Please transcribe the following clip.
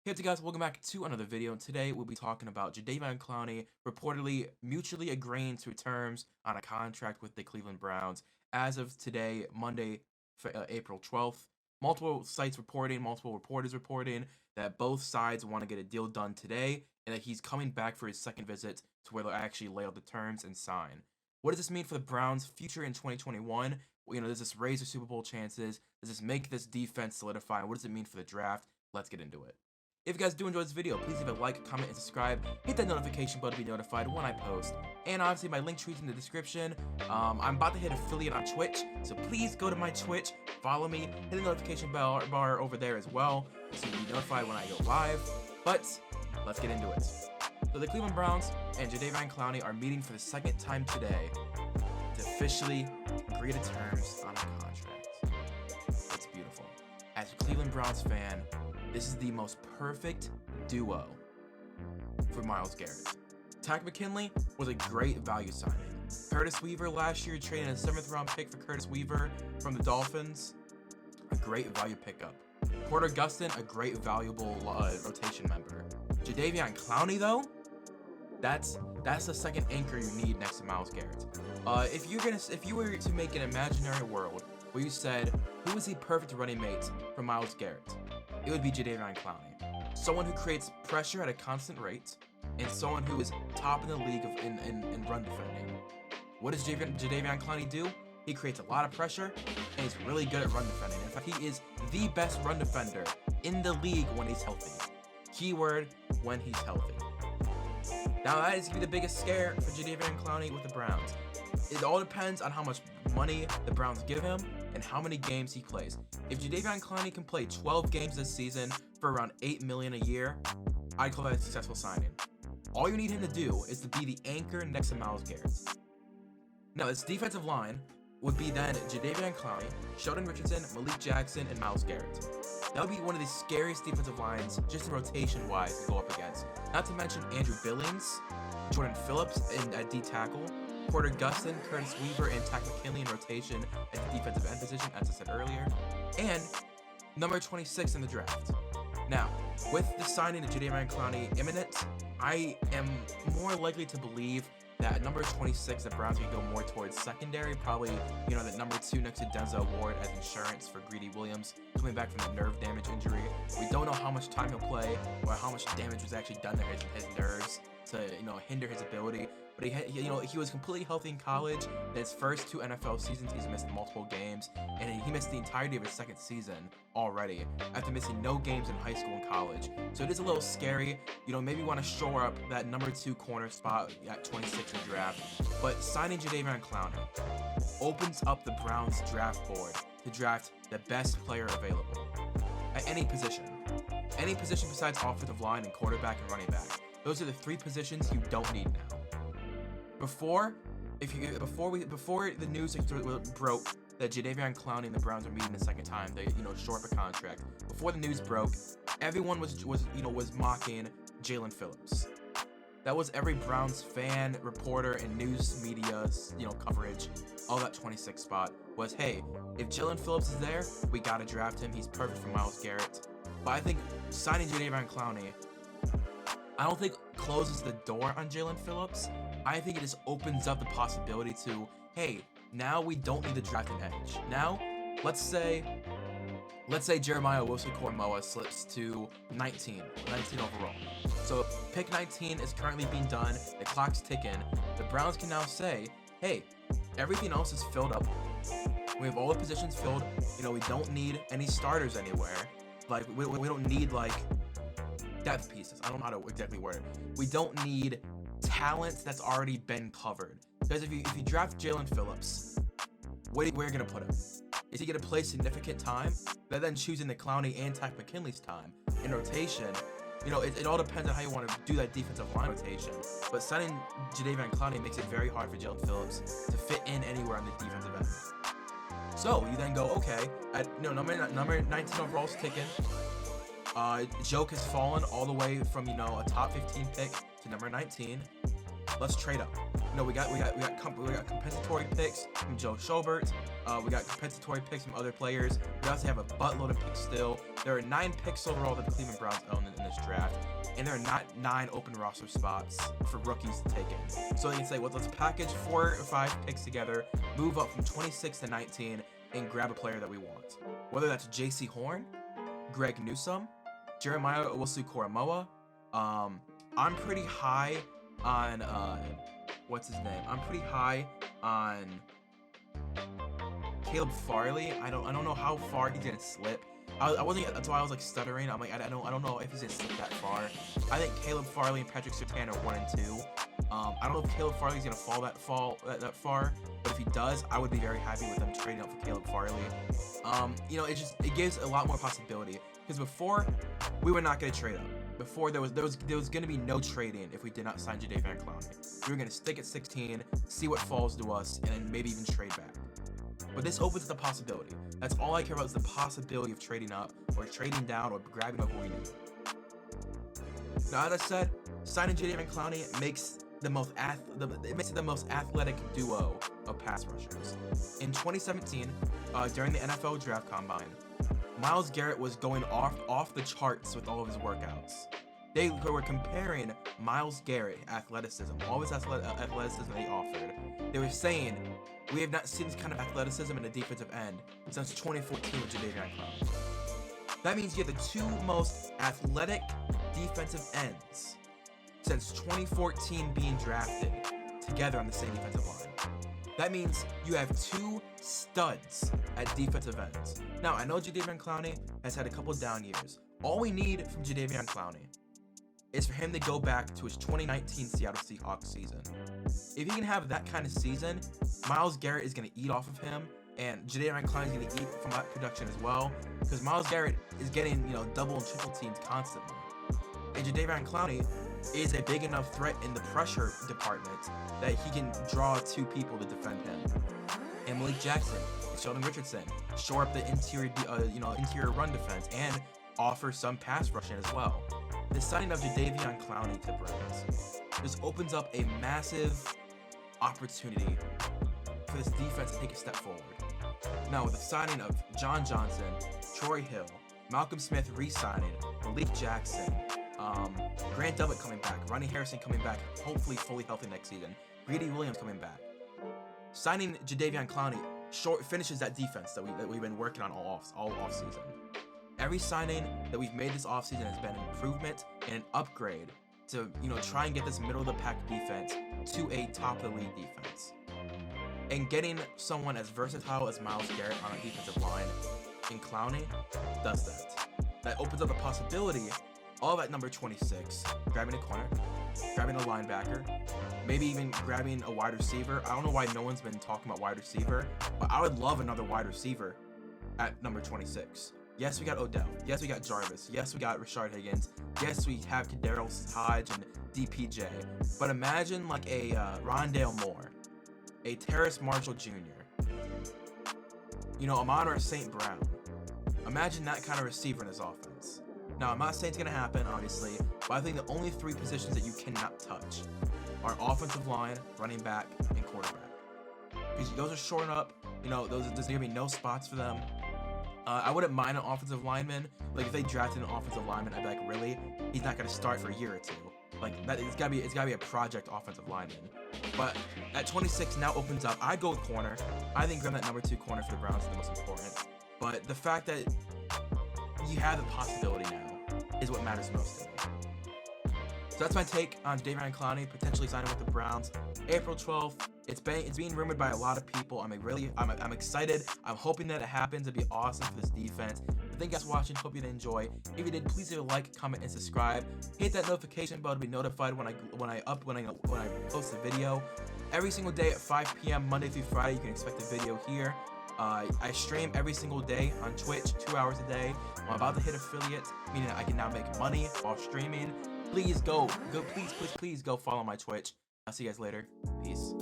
Hey up, guys, welcome back to another video, and today we'll be talking about Jadeveon Clowney reportedly mutually agreeing to terms on a contract with the Cleveland Browns. As of today, Monday, April 12th, multiple reporters reporting that both sides want to get a deal done today, and that he's coming back for his second visit to where they'll actually lay out the terms and sign. What does this mean for the Browns' future in 2021? Does this raise their Super Bowl chances? Does this make this defense solidify? What does it mean for the draft? Let's get into it. If you guys do enjoy this video, please leave a like, comment, and subscribe. Hit that notification button to be notified when I post. And obviously, my Linktree is in the description. I'm about to hit affiliate on Twitch, so please go to my Twitch, follow me, hit the notification bar over there as well, so you'll be notified when I go live. But let's get into it. So the Cleveland Browns and Jadeveon Clowney are meeting for the second time today to officially agree to terms on a contract. It's beautiful. As a Cleveland Browns fan, this is the most perfect duo for Myles Garrett. Takk McKinley was a great value signing. Curtis Weaver last year traded a 7th round pick for Curtis Weaver from the Dolphins. A great value pickup. Porter Gustin, a great valuable rotation member. Jadeveon Clowney though, that's the second anchor you need next to Myles Garrett. If you were to make an imaginary world where you said who is the perfect running mate for Myles Garrett, it would be Jadeveon Clowney. Someone who creates pressure at a constant rate, and someone who is top in the league in run defending. What does Jadeveon Clowney do? He creates a lot of pressure, and he's really good at run defending. In fact, he is the best run defender in the league when he's healthy. Keyword, when he's healthy. Now that is going to be the biggest scare for Jadeveon Clowney with the Browns. It all depends on how much money the Browns give him and how many games he plays. If Jadeveon Clowney can play 12 games this season for around $8 million a year, I'd call that a successful signing. All you need him to do is to be the anchor next to Myles Garrett. Now, this defensive line would be then Jadeveon Clowney, Sheldon Richardson, Malik Jackson, and Myles Garrett. That would be one of the scariest defensive lines, just rotation-wise, to go up against. Not to mention Andrew Billings, Jordan Phillips at D tackle, Porter Gustin, Curtis Weaver, and Takk McKinley in rotation at the defensive end position, as I said earlier, and number 26 in the draft. Now, with the signing of Jadeveon Clowney imminent, I am more likely to believe that at number 26, the Browns can go more towards secondary, probably, that number 2 next to Denzel Ward as insurance for Greedy Williams, coming back from the nerve damage injury. We don't know how much time he'll play or how much damage was actually done to his nerves to, hinder his ability. But he was completely healthy in college. In his first 2 NFL seasons, he's missed multiple games, and he missed the entirety of his second season already after missing no games in high school and college. So it is a little scary. Maybe want to shore up that number 2 corner spot at 26 in the draft. But signing Jadeveon Clowney opens up the Browns draft board to draft the best player available at any position. Any position besides offensive line and quarterback and running back. Those are the 3 positions you don't need now. Before the news broke that Jadeveon Clowney and the Browns are meeting the second time, they shore up a contract. Before the news broke, everyone was mocking Jalen Phillips. That was every Browns fan, reporter, and news media coverage. All that 26 spot was, hey, if Jalen Phillips is there, we gotta draft him. He's perfect for Myles Garrett. But I think signing Jadeveon Clowney, I don't think closes the door on Jalen Phillips. I think it just opens up the possibility to, hey, now we don't need to draft an edge. Now, let's say Jeremiah Owusu-Koramoah slips to 19 overall. So pick 19 is currently being done. The clock's ticking. The Browns can now say, hey, everything else is filled up. We have all the positions filled. We don't need any starters anywhere. Like we don't need depth pieces. I don't know how to exactly word it. We don't need talent that's already been covered. Because if you draft Jalen Phillips, where are you gonna put him? Is he gonna play significant time? Rather than choosing the Clowney and Takk McKinley's time in rotation, it all depends on how you want to do that defensive line rotation. But signing Jadeveon Clowney makes it very hard for Jalen Phillips to fit in anywhere on the defensive end. So you then go, okay, number 19 overall's ticking. Joke has fallen all the way from a top 15 pick to number 19. Let's trade up. We got compensatory picks from Joe Schobert. We got compensatory picks from other players. We also have a buttload of picks still. There are 9 picks overall that the Cleveland Browns own in this and there are not 9 open roster spots for rookies to take in. So they can say, well, let's package 4 or 5 picks together, move up from 26 to 19, and grab a player that we want. Whether that's J.C. Horn, Greg Newsome, Jeremiah Owusu-Koramoah. I'm pretty high on what's his name? I'm pretty high on Caleb Farley. I don't know how far he's gonna slip. I wasn't. That's why I was like stuttering. I'm like, I don't know if he's gonna slip that far. I think Caleb Farley and Patrick Surtain are 1 and 2. I don't know if Caleb Farley's gonna fall that far, but if he does, I would be very happy with them trading up for Caleb Farley. It gives a lot more possibility, because before we were not gonna trade up. Before there was gonna be no trading if we did not sign Jadeveon Clowney. We were gonna stick at 16, see what falls to us, and then maybe even trade back. But this opens the possibility. That's all I care about, is the possibility of trading up or trading down or grabbing up what we need. Now, as I said, signing Jadeveon Clowney makes the most athletic duo of pass rushers. In 2017, during the NFL Draft Combine, Myles Garrett was going off the charts with all of his workouts. They were comparing Myles Garrett athleticism, all his athleticism that he offered. They were saying, we have not seen this kind of athleticism in a defensive end since 2014 with Jadeveon Clowney. That means you have the 2 most athletic defensive ends since 2014 being drafted together on the same defensive line. That means you have 2 studs at defensive ends. Now, I know Jadeveon Clowney has had a couple down years. All we need from Jadeveon Clowney is for him to go back to his 2019 Seattle Seahawks season. If he can have that kind of season, Myles Garrett is going to eat off of him, and Jadeveon Clowney is going to eat from that production as well, because Myles Garrett is getting double and triple teams constantly. And Jadeveon Clowney is a big enough threat in the pressure department that he can draw 2 people to defend him. And Malik Jackson, Sheldon Richardson, shore up the interior run defense and offer some pass rushing as well. The signing of Jadeveon Clowney to Browns just opens up a massive opportunity for this defense to take a step forward. Now, with the signing of John Johnson, Troy Hill, Malcolm Smith re-signing, Malik Jackson, Grant Delpit coming back, Ronnie Harrison coming back, hopefully fully healthy next season, Greedy Williams coming back. Signing Jadeveon Clowney finishes that defense that we've been working on all off season. Every signing that we've made this offseason has been an improvement and an upgrade to try and get this middle of the pack defense to a top of the league defense. And getting someone as versatile as Myles Garrett on a defensive line in Clowney does that. That opens up the possibility of at number 26 grabbing a corner, grabbing a linebacker, maybe even grabbing a wide receiver. I don't know why no one's been talking about wide receiver, but I would love another wide receiver at number 26. Yes, we got Odell. Yes, we got Jarvis. Yes, we got Rashard Higgins. Yes, we have Kadarius Hodge and DPJ. But imagine like a Rondale Moore, a Terrace Marshall Jr., Amon-Ra St. Brown. Imagine that kind of receiver in this offense. Now, I'm not saying it's going to happen, obviously, but I think the only 3 positions that you cannot touch are offensive line, running back, and quarterback. Because those are shoring up. There's going to be no spots for them. I wouldn't mind an offensive lineman. Like, if they drafted an offensive lineman, I'd be like, really? He's not going to start for a year or 2. Like, that, it's gotta be a project offensive lineman. But at 26 now opens up. I go with corner. I think grabbing that number 2 corner for the Browns is the most important. But the fact that you have the possibility now is what matters most to me. So that's my take on Jadeveon Clowney potentially signing with the Browns. April 12th. It's being rumored by a lot of people. I'm excited. I'm hoping that it happens. It'd be awesome for this defense. But thank you guys for watching. Hope you did enjoy. If you did, please leave a like, comment, and subscribe. Hit that notification bell to be notified when I post a video. Every single day at 5 p.m. Monday through Friday, you can expect a video here. I stream every single day on Twitch, 2 hours a day. I'm about to hit affiliate, meaning I can now make money while streaming. Please please go follow my Twitch. I'll see you guys later. Peace.